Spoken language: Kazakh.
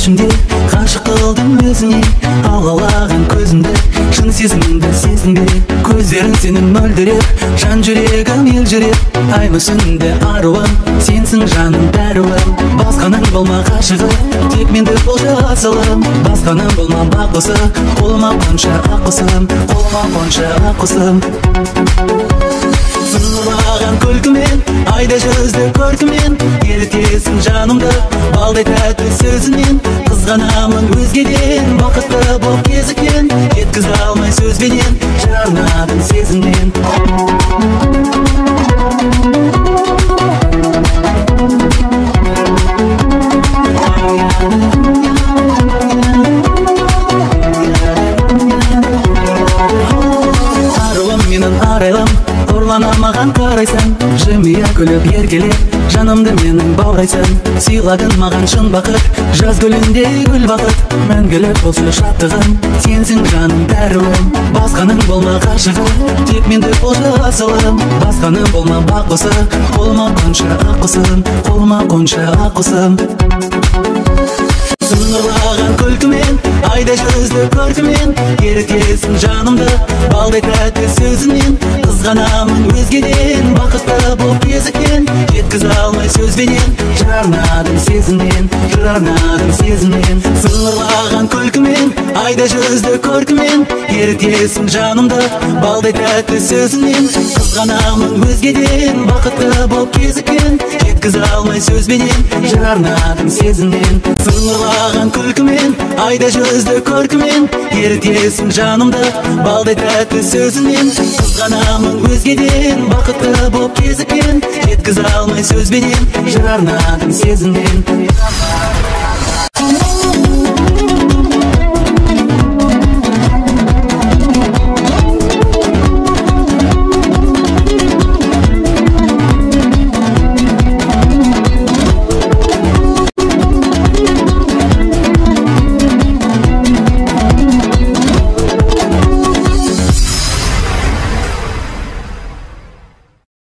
ішімде ғашық қылдым өзіңе, алаулаған көзімді, шын сезіміңді сездің бе? Көздерің сенің мөлдіреп, жан жүрегім елжіреп, ай мүсінді аруым, сенсің жаным бәрібір. Басқаның болма ғашығым, тек менді болшы асылым, басқаның болма бақұсы, қолыма қонша аққұсым, қолыма қонша аққұсым. Сыңғырлаған күлкімен, айда жүзді көркімен, елітесің жанымды балдай тәтті сөзінен. Қызғанамын өзгеден, бақытты боп кезіккен, жеткізе алмай сөзбенен, жарнадым сезімнен. Аруым менің арайлым, ұрлана маған қарайсың, жымия күліп еркелеп, жанымды менің баурайсың. Сыйладың маған шын бақыт, жаз гүліндей гүл бақыт, мәңгілік болшы шаттығым, сенсің жаным бәрібір. Басқаның болма ғашығым, тек менді болшы асылым, басқаның болма бақұсы, қолыма қонша аққұсым, қолыма қонша аққұсым. Сыңғырлаған күлкімен, айда жүзді көркімен, ерітесің жанымды балдай тәтті сөзінен. Қызғанамын өзгеден, бақытты боп кезіккен, жеткізе алмай сөзбенен, жарнадым сезімнен, жарнадым сезімнен. Сыңғырлаған күлкімен, айда жүзді көркімен, ерітесің жанымды балдай тәтті сөзінен. Қызғанамын өзгеден, бақытты боп кезіккен, жеткізе алмай сөзбенен, жарнадым сезімнен. Сыңғырлаған күлкімен, айда жүзді көркімен, ерітесің жанымды балдай тәтті сөзінен. Қызғанамын өзгеден, бақытты боп кезіккен, жеткізе алмай сөзбенен, жарнадым сезімнен.